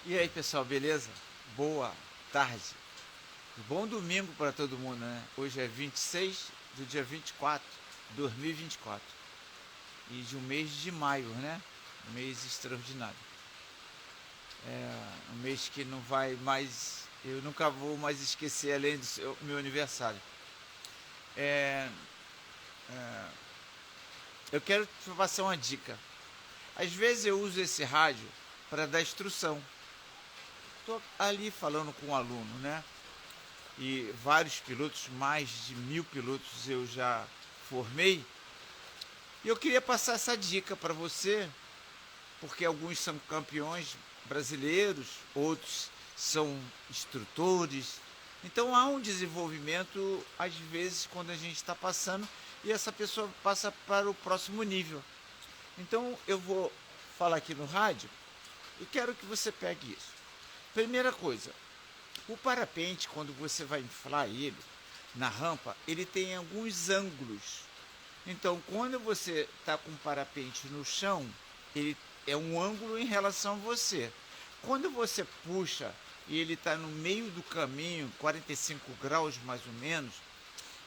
E aí, pessoal, beleza? Boa tarde. Bom domingo para todo mundo, né? Hoje é 26 do dia 24, 2024. E de um mês de maio, né? Um mês extraordinário. Um mês que não vai mais. Eu nunca vou mais esquecer além do meu aniversário. É, eu quero te passar uma dica. Às vezes eu uso esse rádio para dar instrução. Estou ali falando com um aluno, né? E vários pilotos, mais de 1000 pilotos eu já formei. E eu queria passar essa dica para você, porque alguns são campeões brasileiros, outros são instrutores. Então há um desenvolvimento, às vezes, quando a gente está passando, e essa pessoa passa para o próximo nível. Então eu vou falar aqui no rádio e quero que você pegue isso. Primeira coisa, o parapente, quando você vai inflar ele na rampa, ele tem alguns ângulos. Então, quando você está com o parapente no chão, ele é um ângulo em relação a você. Quando você puxa e ele está no meio do caminho, 45 graus mais ou menos,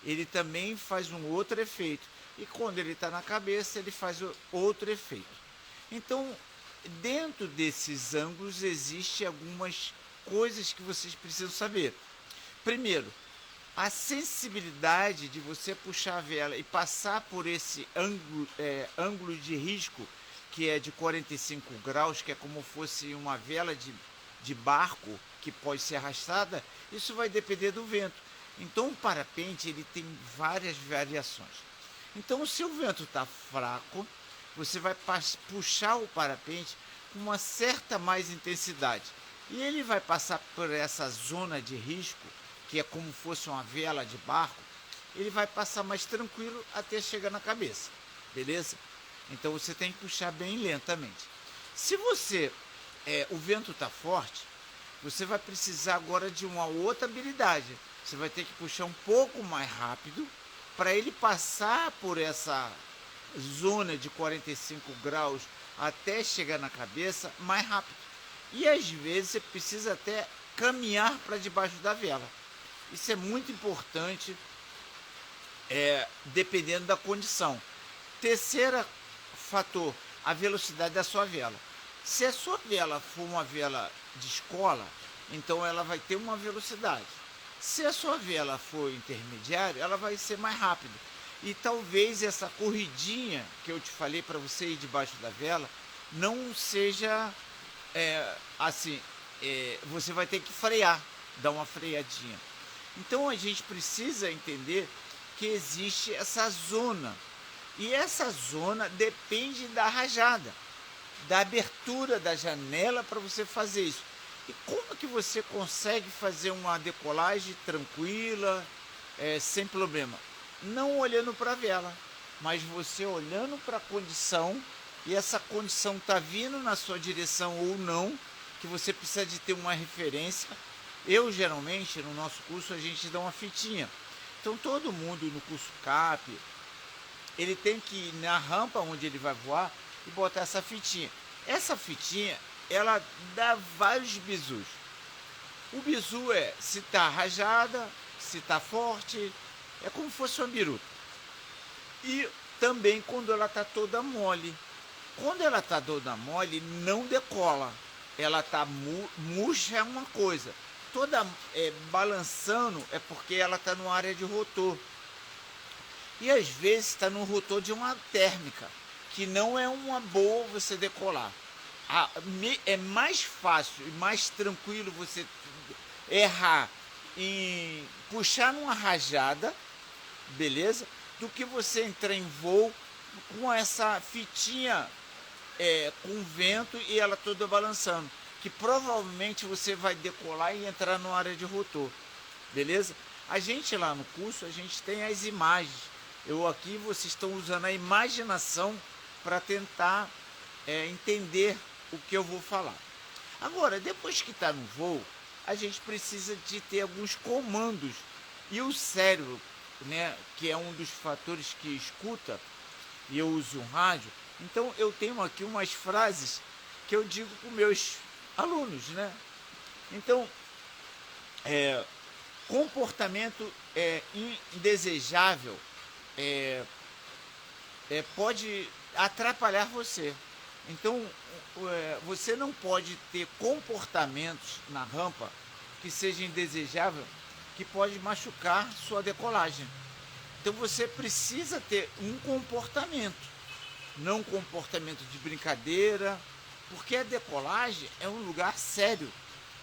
ele também faz um outro efeito. E quando ele está na cabeça, ele faz outro efeito. Então, dentro desses ângulos, existem algumas coisas que vocês precisam saber. Primeiro, a sensibilidade de você puxar a vela e passar por esse ângulo de risco, que é de 45 graus, que é como fosse uma vela de barco que pode ser arrastada, isso vai depender do vento. Então o parapente ele tem várias variações. Então se o vento está fraco, você vai puxar o parapente com uma certa mais intensidade. E ele vai passar por essa zona de risco, que é como fosse uma vela de barco, ele vai passar mais tranquilo até chegar na cabeça, beleza? Então você tem que puxar bem lentamente. Se o vento está forte, você vai precisar agora de uma outra habilidade. Você vai ter que puxar um pouco mais rápido para ele passar por essa zona de 45 graus até chegar na cabeça mais rápido. E às vezes você precisa até caminhar para debaixo da vela. Isso é muito importante, dependendo da condição. Terceiro fator, a velocidade da sua vela. Se a sua vela for uma vela de escola, então ela vai ter uma velocidade. Se a sua vela for intermediária, ela vai ser mais rápida. E talvez essa corridinha que eu te falei para você ir debaixo da vela não seja assim. Você vai ter que frear, dar uma freadinha. Então a gente precisa entender que existe essa zona. E essa zona depende da rajada, da abertura da janela para você fazer isso. E como que você consegue fazer uma decolagem tranquila, sem problema? Não olhando para a vela, mas você olhando para a condição, e essa condição está vindo na sua direção ou não, que você precisa de ter uma referência. Eu, geralmente, no nosso curso, a gente dá uma fitinha. Então, todo mundo no curso CAP, ele tem que ir na rampa onde ele vai voar e botar essa fitinha. Essa fitinha, ela dá vários bizus. O bizu é se está rajada, se está forte, é como se fosse uma biruta. E também quando ela está toda mole. Quando ela está toda mole, não decola. Ela está murcha é uma coisa. Toda balançando é porque ela está numa área de rotor. E às vezes está no rotor de uma térmica, que não é uma boa você decolar. É mais fácil e mais tranquilo você errar em puxar numa rajada, beleza? Do que você entrar em voo com essa fitinha com vento e ela toda balançando, que provavelmente você vai decolar e entrar numa área de rotor, beleza? A gente lá no curso, a gente tem as imagens. Vocês estão usando a imaginação para tentar entender o que eu vou falar. Agora, depois que está no voo, a gente precisa de ter alguns comandos. E o cérebro, né, que é um dos fatores que escuta, e eu uso um rádio, então eu tenho aqui umas frases que eu digo para os meus alunos, né? Então, comportamento indesejável pode atrapalhar você. Então, você não pode ter comportamentos na rampa que seja indesejável, que pode machucar sua decolagem. Então, você precisa ter um comportamento, não um comportamento de brincadeira, porque a decolagem é um lugar sério.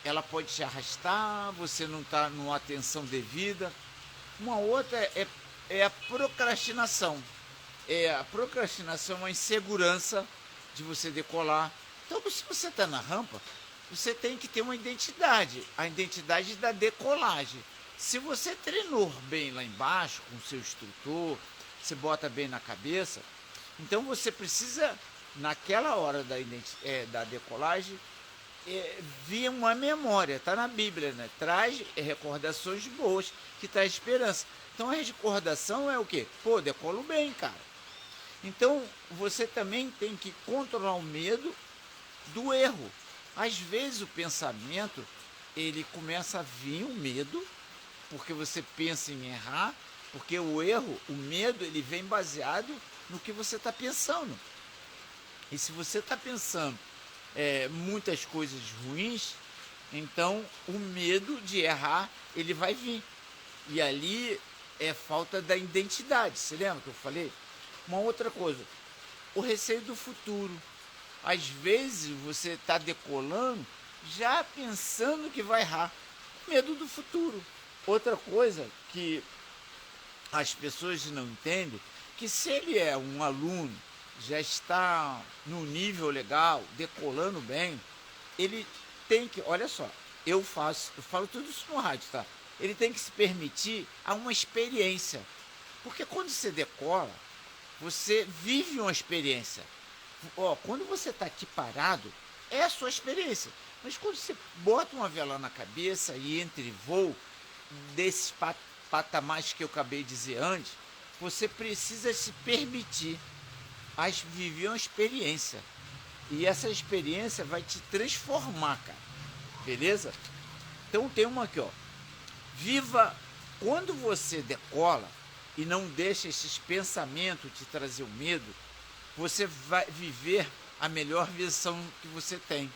Ela pode te arrastar, você não está numa atenção devida. Uma outra é a procrastinação. A procrastinação é uma insegurança de você decolar. Então, se você está na rampa, você tem que ter uma identidade, a identidade da decolagem. Se você treinou bem lá embaixo, com o seu instrutor, você bota bem na cabeça, então você precisa, naquela hora da decolagem, vir uma memória, está na Bíblia, né? Traz recordações boas, que traz esperança. Então a recordação é o quê? Pô, decolo bem, cara. Então você também tem que controlar o medo do erro. Às vezes o pensamento, ele começa a vir o medo, porque você pensa em errar, porque o erro, o medo, ele vem baseado no que você está pensando. E se você está pensando muitas coisas ruins, então o medo de errar, ele vai vir. E ali é falta da identidade. Você lembra que eu falei? Uma outra coisa, o receio do futuro. Às vezes você está decolando já pensando que vai errar. Medo do futuro. Outra coisa que as pessoas não entendem, que se ele é um aluno, já está no nível legal, decolando bem, ele tem que, olha só, eu falo tudo isso no rádio, tá? Ele tem que se permitir a uma experiência. Porque quando você decola, você vive uma experiência. Quando você está aqui parado, é a sua experiência. Mas quando você bota uma vela na cabeça e entra em voo, desses patamares que eu acabei de dizer antes, você precisa se permitir viver uma experiência. E essa experiência vai te transformar, cara. Beleza? Então tem uma aqui, ó. Viva quando você decola e não deixa esses pensamentos te trazer o medo, você vai viver a melhor versão que você tem.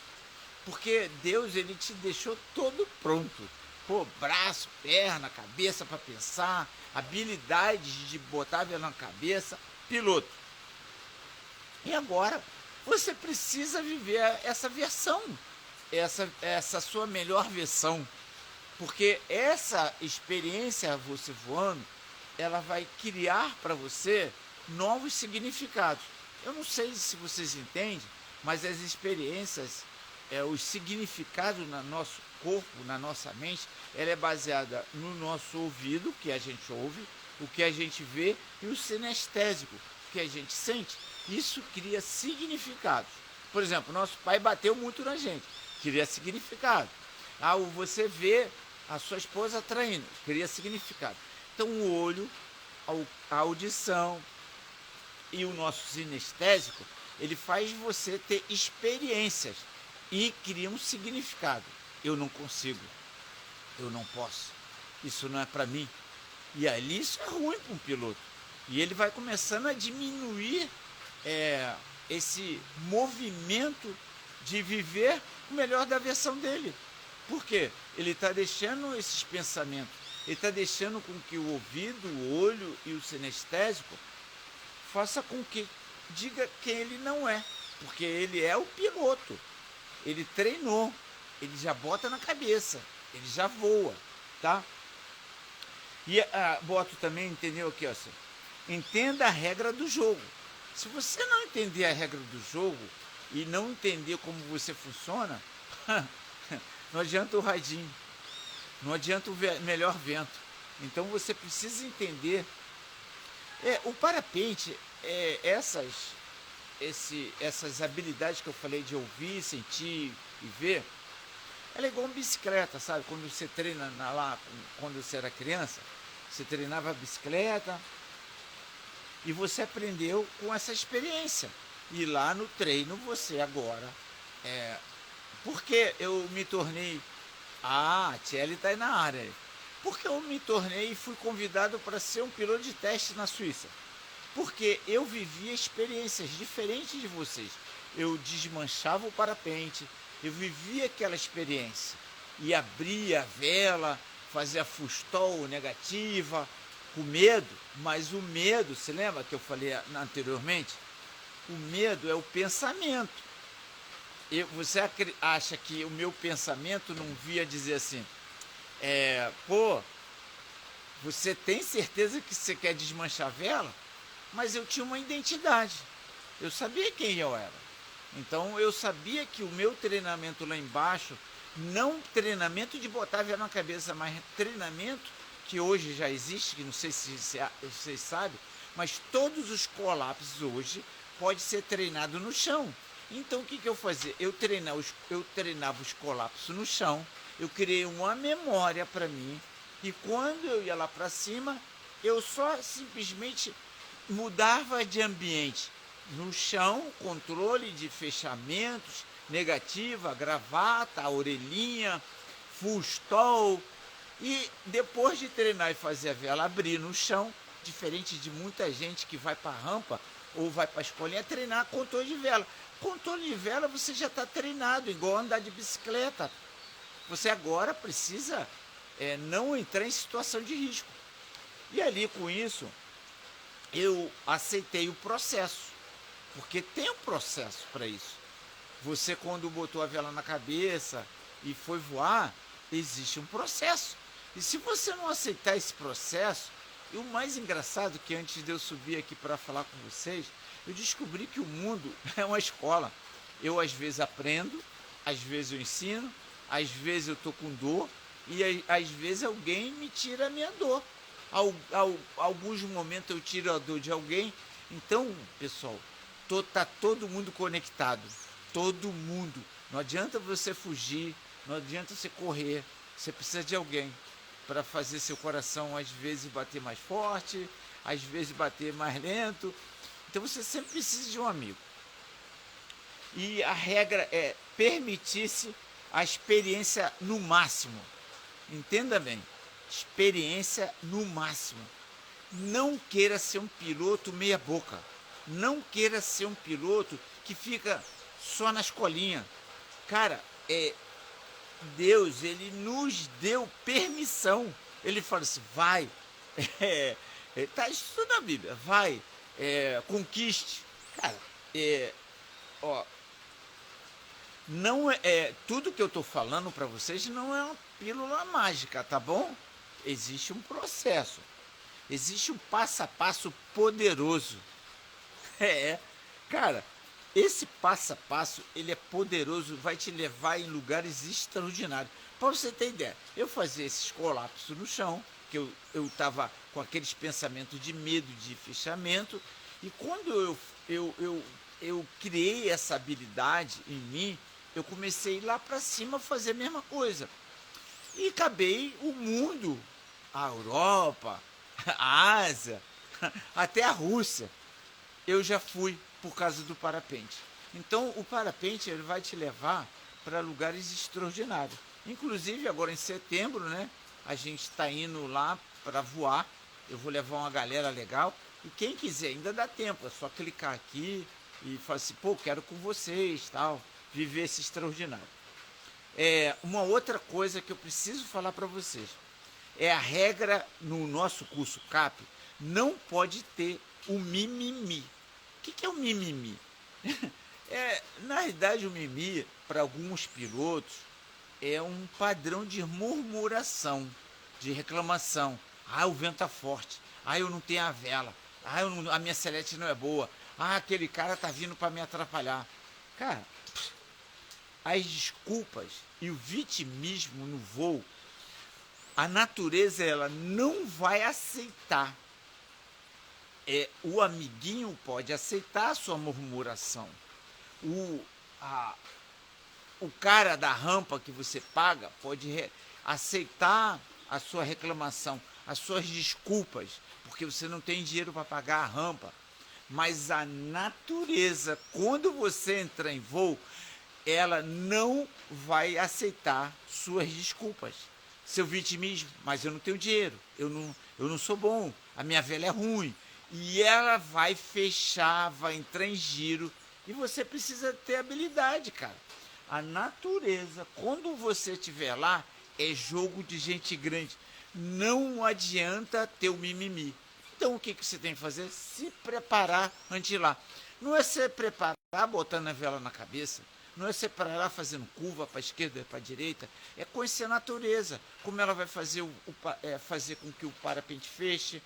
Porque Deus, ele te deixou todo pronto. Pô, braço, perna, cabeça para pensar, habilidade de botar a vela na cabeça, piloto. E agora você precisa viver essa versão, essa sua melhor versão. Porque essa experiência, você voando, ela vai criar para você novos significados. Eu não sei se vocês entendem, mas as experiências, os significados no nosso corpo, na nossa mente, ela é baseada no nosso ouvido, que a gente ouve, o que a gente vê, e o sinestésico, que a gente sente. Isso cria significados. Por exemplo, nosso pai bateu muito na gente, cria significado. Você vê a sua esposa traindo, cria significado. Então o olho, a audição e o nosso sinestésico, ele faz você ter experiências e cria um significado. Eu não consigo, eu não posso, isso não é para mim. E ali isso é ruim para um piloto. E ele vai começando a diminuir esse movimento de viver o melhor da versão dele. Por quê? Ele está deixando esses pensamentos, ele está deixando com que o ouvido, o olho e o sinestésico faça com que diga quem ele não é. Porque ele é o piloto, ele treinou, ele já bota na cabeça, ele já voa, tá? E boto também, entendeu aqui, ó, assim, entenda a regra do jogo. Se você não entender a regra do jogo e não entender como você funciona, não adianta o radinho, não adianta o melhor vento. Então você precisa entender. O parapente, essas habilidades que eu falei de ouvir, sentir e ver, ela é igual uma bicicleta, sabe? Quando você treina quando você era criança, você treinava a bicicleta e você aprendeu com essa experiência. E lá no treino você agora Por que eu me tornei... Ah, a Thierry está aí na área. Porque eu me tornei e fui convidado para ser um piloto de teste na Suíça. Porque eu vivia experiências diferentes de vocês. Eu desmanchava o parapente, eu vivia aquela experiência. E abria a vela, fazia full stall negativa, com medo. Mas o medo, se lembra que eu falei anteriormente? O medo é o pensamento. Você acha que o meu pensamento não via dizer assim, pô, você tem certeza que você quer desmanchar a vela? Mas eu tinha uma identidade, eu sabia quem eu era. Então eu sabia que o meu treinamento lá embaixo, não treinamento de botar a vela na cabeça, mas treinamento que hoje já existe, que não sei se vocês sabem, mas todos os colapsos hoje pode ser treinado no chão. Então o que eu fazia? Eu treinava os colapsos no chão, eu criei uma memória para mim, e quando eu ia lá para cima, eu só simplesmente mudava de ambiente. No chão, controle de fechamentos, negativa, gravata, orelhinha, full stall. E depois de treinar e fazer a vela abrir no chão, diferente de muita gente que vai para a rampa ou vai para a escolinha treinar controle de vela. Controle de vela você já está treinado, igual andar de bicicleta. Você agora precisa não entrar em situação de risco. E ali com isso, eu aceitei o processo, porque tem um processo para isso. Você quando botou a vela na cabeça e foi voar, existe um processo. E se você não aceitar esse processo, e o mais engraçado é que antes de eu subir aqui para falar com vocês, eu descobri que o mundo é uma escola. Eu às vezes aprendo, às vezes eu ensino, às vezes eu estou com dor e às vezes alguém me tira a minha dor. Alguns momentos eu tiro a dor de alguém. Então, pessoal, tá todo mundo conectado. Todo mundo. Não adianta você fugir, não adianta você correr. Você precisa de alguém para fazer seu coração às vezes bater mais forte, às vezes bater mais lento. Então você sempre precisa de um amigo. E a regra é permitir-se a experiência no máximo. Entenda bem, experiência no máximo. Não queira ser um piloto meia boca. Não queira ser um piloto que fica só na escolinha. Cara, Deus, ele nos deu permissão. Ele fala assim, vai, está isso na Bíblia, vai, conquiste. Cara, não tudo que eu estou falando para vocês não é uma pílula mágica, tá bom? Existe um processo, existe um passo a passo poderoso. Cara, esse passo a passo, ele é poderoso, vai te levar em lugares extraordinários. Para você ter ideia, eu fazia esses colapsos no chão, que eu estava com aqueles pensamentos de medo de fechamento, e quando eu criei essa habilidade em mim, eu comecei a ir lá para cima fazer a mesma coisa. E acabei o mundo, a Europa, a Ásia, até a Rússia, eu já fui por causa do parapente. Então o parapente ele vai te levar para lugares extraordinários. Inclusive agora em setembro, né, a gente está indo lá para voar. Eu vou levar uma galera legal. E quem quiser, ainda dá tempo, é só clicar aqui e falar assim, pô, quero com vocês, tal, viver esse extraordinário. Uma outra coisa que eu preciso falar para vocês, a regra no nosso curso CAP, não pode ter o mimimi. O que é o mimimi? Na realidade, o mimimi, para alguns pilotos, é um padrão de murmuração, de reclamação. Ah, o vento está forte. Ah, eu não tenho a vela. Ah, a minha selete não é boa. Ah, aquele cara está vindo para me atrapalhar. Cara, as desculpas e o vitimismo no voo, a natureza ela não vai aceitar. O amiguinho pode aceitar a sua murmuração. O cara da rampa que você paga pode aceitar a sua reclamação, as suas desculpas, porque você não tem dinheiro para pagar a rampa. Mas a natureza, quando você entra em voo, ela não vai aceitar suas desculpas. Seu vitimismo, mas eu não tenho dinheiro, eu não sou bom, a minha vela é ruim. E ela vai fechar, vai entrar em giro. E você precisa ter habilidade, cara. A natureza, quando você estiver lá, é jogo de gente grande. Não adianta ter o mimimi. Então o que você tem que fazer? Se preparar antes de ir lá. Não é se preparar botando a vela na cabeça. Não é se preparar fazendo curva para a esquerda e para a direita. É conhecer a natureza. Como ela vai fazer, fazer com que o parapente feche.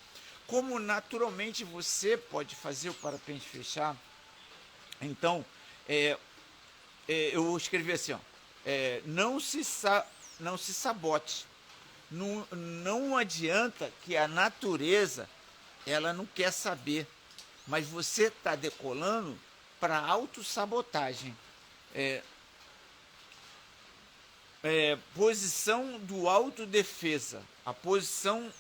Como naturalmente você pode fazer o parapente fechar. Então, eu escrevi assim, ó, não se sabote. Não adianta que a natureza, ela não quer saber, mas você está decolando para autossabotagem. Posição do autodefesa, a posição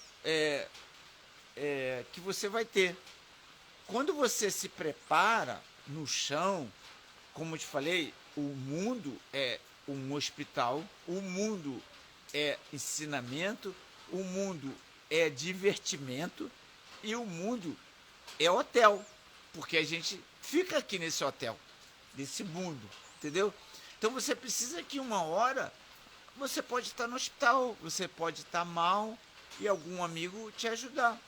que você vai ter. Quando você se prepara no chão, como eu te falei, o mundo é um hospital, o mundo é ensinamento, o mundo é divertimento e o mundo é hotel, porque a gente fica aqui nesse hotel, nesse mundo, entendeu? Então você precisa que uma hora você pode estar no hospital, você pode estar mal e algum amigo te ajudar.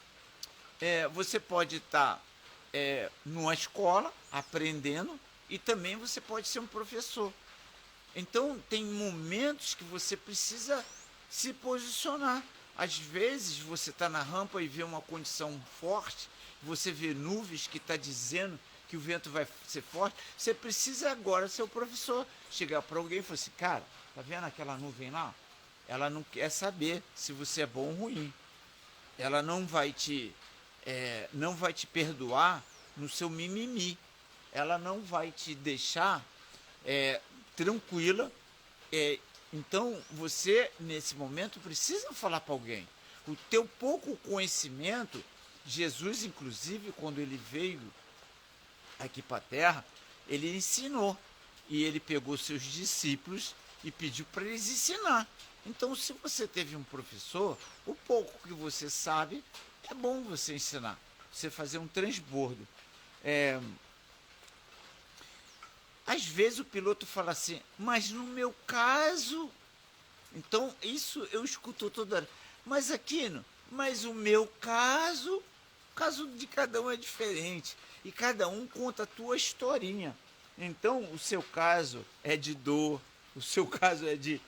Você pode estar numa escola aprendendo e também você pode ser um professor. Então tem momentos que você precisa se posicionar. Às vezes você está na rampa e vê uma condição forte, você vê nuvens que está dizendo que o vento vai ser forte, você precisa agora ser o professor, chegar para alguém e falar assim, cara, tá vendo aquela nuvem lá? Ela não quer saber se você é bom ou ruim. Ela não vai te perdoar no seu mimimi. Ela não vai te deixar tranquila. Então, você, nesse momento, precisa falar para alguém. O teu pouco conhecimento, Jesus, inclusive, quando ele veio aqui para a Terra, ele ensinou. E ele pegou seus discípulos e pediu para eles ensinar. Então, se você teve um professor, o pouco que você sabe, é bom você ensinar. Você fazer um transbordo. Às vezes o piloto fala assim, mas no meu caso... Então, isso eu escuto toda hora. Mas Aquino, mas o meu caso... O caso de cada um é diferente. E cada um conta a tua historinha. Então, o seu caso é de dor, o seu caso é de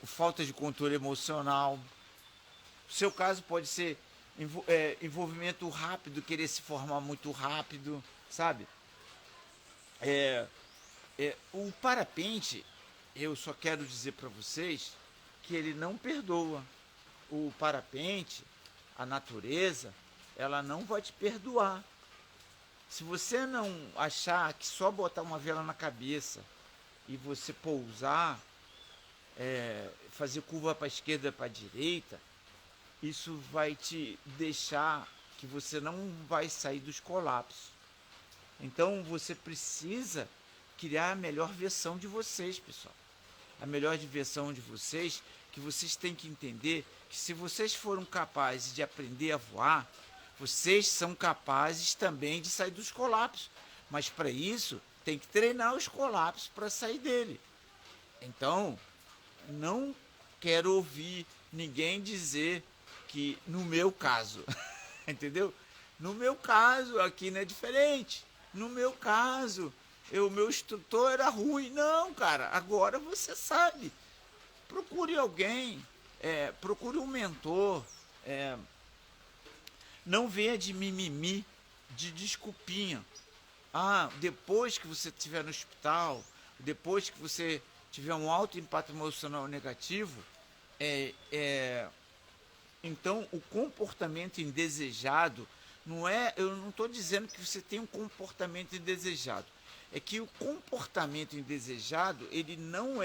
falta de controle emocional. O seu caso pode ser envolvimento rápido, querer se formar muito rápido, sabe? O parapente, eu só quero dizer para vocês que ele não perdoa. O parapente, a natureza, ela não vai te perdoar. Se você não achar que só botar uma vela na cabeça e você pousar, fazer curva para a esquerda e para a direita, isso vai te deixar que você não vai sair dos colapsos. Então você precisa criar a melhor versão de vocês, pessoal. A melhor versão de vocês, que vocês têm que entender que se vocês foram capazes de aprender a voar, vocês são capazes também de sair dos colapsos. Mas para isso, tem que treinar os colapsos para sair dele. Então, não quero ouvir ninguém dizer que no meu caso, entendeu? No meu caso, aqui não é diferente. No meu caso, o meu instrutor era ruim. Não, cara, agora você sabe. Procure alguém, procure um mentor. Não venha de mimimi, de desculpinha. Depois que você estiver no hospital, depois que você tiver um alto impacto emocional negativo, então o comportamento indesejado não é... Eu não estou dizendo que você tem um comportamento indesejado. É que o comportamento indesejado, ele não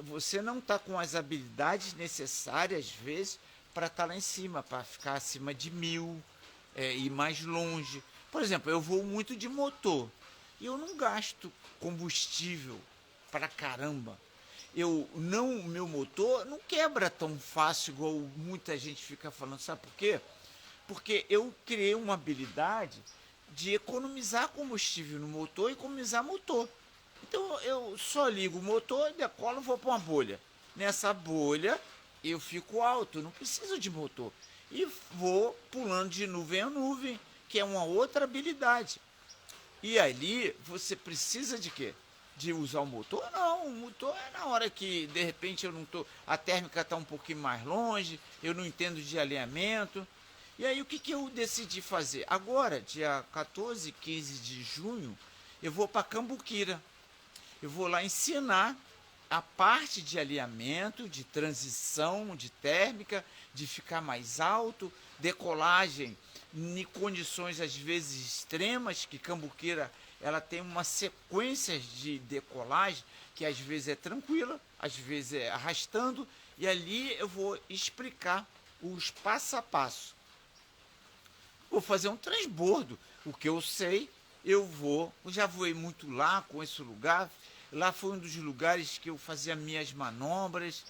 você não está com as habilidades necessárias, às vezes, para estar lá em cima, para ficar acima de 1000, ir mais longe. Por exemplo, eu voo muito de motor. E eu não gasto combustível pra caramba. O meu motor não quebra tão fácil igual muita gente fica falando. Sabe por quê? Porque eu criei uma habilidade de economizar combustível no motor e economizar motor. Então eu só ligo o motor, decolo e vou para uma bolha. Nessa bolha eu fico alto, não preciso de motor. E vou pulando de nuvem a nuvem, que é uma outra habilidade. E ali você precisa de quê? De usar o motor? Não, o motor é na hora que de repente eu não tô, a térmica está um pouquinho mais longe, eu não entendo de alinhamento. E aí o que eu decidi fazer? Agora, dia 14 e 15 de junho, eu vou para Cambuquira. Eu vou lá ensinar a parte de alinhamento, de transição, de térmica, de ficar mais alto, decolagem em condições às vezes extremas, que Cambuquira ela tem uma sequência de decolagem que às vezes é tranquila, às vezes é arrastando, e ali eu vou explicar os passo a passo. Vou fazer um transbordo, o que eu sei, eu já voei muito lá com esse lugar, lá foi um dos lugares que eu fazia minhas manobras.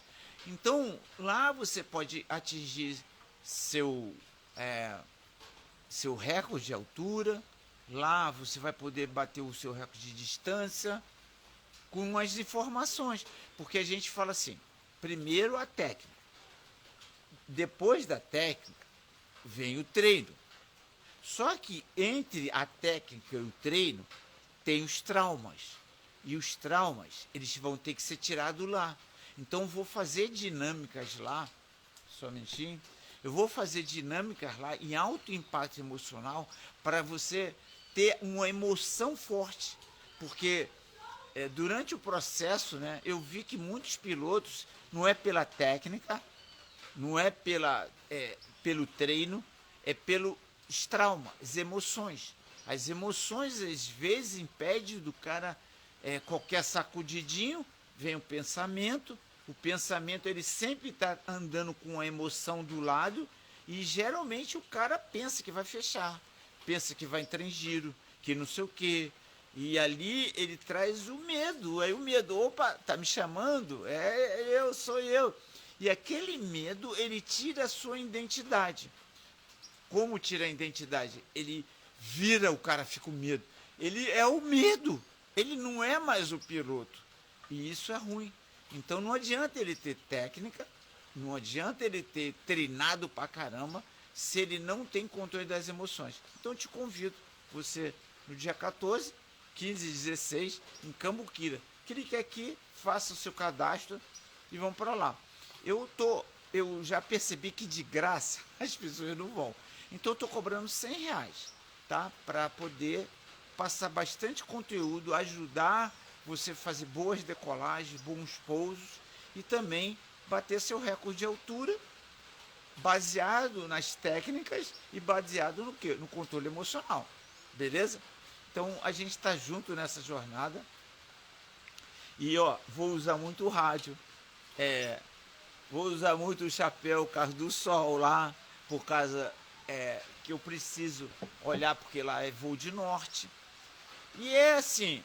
Então, lá você pode atingir seu, seu recorde de altura, lá você vai poder bater o seu recorde de distância com as informações, porque a gente fala assim, primeiro a técnica, depois da técnica vem o treino. Só que entre a técnica e o treino tem os traumas. E os traumas, eles vão ter que ser tirados lá. Então, vou fazer dinâmicas lá, só um minutinho. Eu vou fazer dinâmicas lá em alto impacto emocional para você ter uma emoção forte. Porque durante o processo, né, eu vi que muitos pilotos, não é pela técnica, não é pelo treino, é pelos traumas, as emoções. As emoções, às vezes, impedem do cara qualquer sacudidinho, vem o pensamento ele sempre está andando com a emoção do lado e geralmente o cara pensa que vai fechar, pensa que vai entrar em giro, que não sei o quê. E ali ele traz o medo, aí o medo, opa, tá me chamando? Sou eu. E aquele medo, ele tira a sua identidade. Como tira a identidade? Ele vira, o cara fica com medo. Ele é o medo. Ele não é mais o piloto. E isso é ruim. Então não adianta ele ter técnica, não adianta ele ter treinado pra caramba, se ele não tem controle das emoções. Então eu te convido, você no dia 14, 15 e 16, em Cambuquira. Clique aqui, faça o seu cadastro e vamos para lá. Eu já percebi que de graça as pessoas não vão. Então eu estou cobrando R$100, tá? Para poder passar bastante conteúdo, ajudar você a fazer boas decolagens, bons pousos e também bater seu recorde de altura baseado nas técnicas e baseado no quê? No controle emocional. Beleza? Então a gente está junto nessa jornada. E vou usar muito o rádio. Vou usar muito o chapéu por causa do sol lá, por causa que eu preciso olhar, porque lá é voo de norte. E é assim,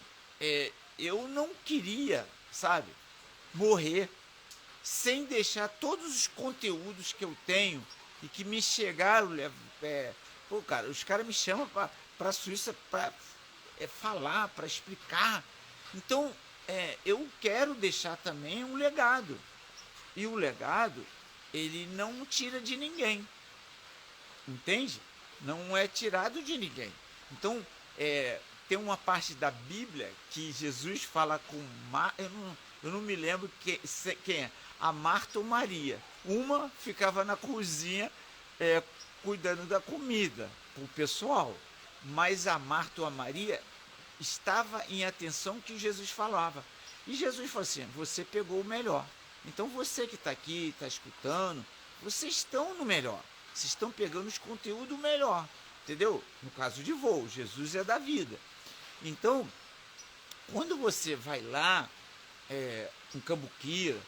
eu não queria, sabe, morrer sem deixar todos os conteúdos que eu tenho e que me chegaram. Pô, cara, os caras me chamam para a Suíça para falar, para explicar. Então, eu quero deixar também um legado. E o legado, ele não tira de ninguém. Entende? Não é tirado de ninguém. Então, tem uma parte da Bíblia que Jesus fala com eu não me lembro quem é, a Marta ou Maria. Uma ficava na cozinha cuidando da comida para o pessoal, mas a Marta ou a Maria estava em atenção que Jesus falava. E Jesus falou assim, você pegou o melhor. Então você que está aqui, está escutando, vocês estão no melhor. Vocês estão pegando os conteúdos melhor. Entendeu? No caso de voo, Jesus é da vida. Então, quando você vai lá em Cambuquira,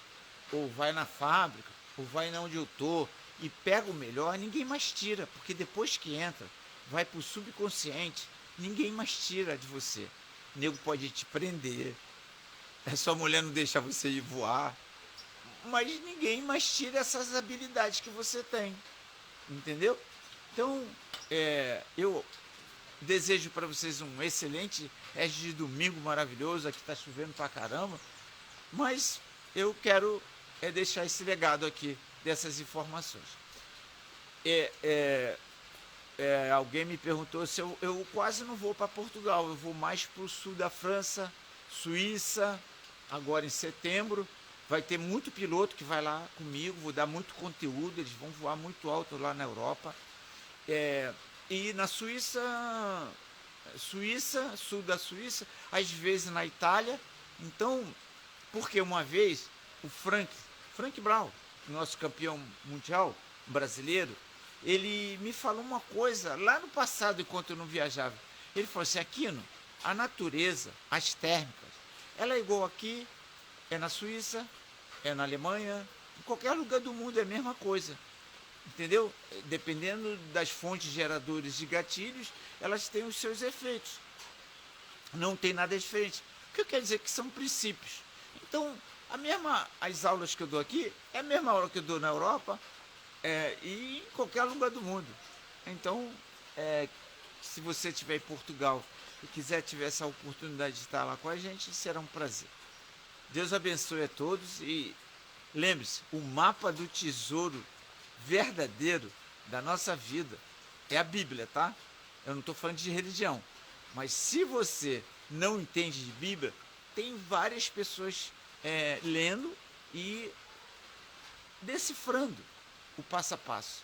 ou vai na fábrica, ou vai na onde eu estou, e pega o melhor, ninguém mais tira, porque depois que entra, vai para o subconsciente, ninguém mais tira de você. O nego pode te prender, a sua mulher não deixa você ir voar, mas ninguém mais tira essas habilidades que você tem, entendeu? Então, eu desejo para vocês um excelente resto de domingo maravilhoso. Aqui está chovendo pra caramba, mas eu quero deixar esse legado aqui dessas informações. Alguém me perguntou se eu quase não vou para Portugal, eu vou mais para o sul da França, Suíça, agora em setembro. Vai ter muito piloto que vai lá comigo, vou dar muito conteúdo, eles vão voar muito alto lá na Europa. E na Suíça, sul da Suíça, às vezes na Itália. Então, porque uma vez o Frank Brown, nosso campeão mundial brasileiro, ele me falou uma coisa lá no passado, enquanto eu não viajava. Ele falou assim: Aquino, a natureza, as térmicas, ela é igual aqui, é na Suíça, é na Alemanha, em qualquer lugar do mundo é a mesma coisa. Entendeu? Dependendo das fontes geradoras de gatilhos, elas têm os seus efeitos. Não tem nada diferente. O que quer dizer? Que são princípios. Então, as aulas que eu dou aqui é a mesma aula que eu dou na Europa e em qualquer lugar do mundo. Então, se você estiver em Portugal e quiser tiver essa oportunidade de estar lá com a gente, será um prazer. Deus abençoe a todos e lembre-se, o mapa do tesouro verdadeiro da nossa vida é a Bíblia, tá? Eu não estou falando de religião, mas se você não entende de Bíblia, tem várias pessoas lendo e decifrando o passo a passo.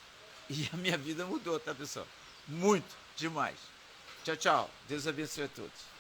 E a minha vida mudou, tá, pessoal? Muito, demais. Tchau, tchau. Deus abençoe a todos.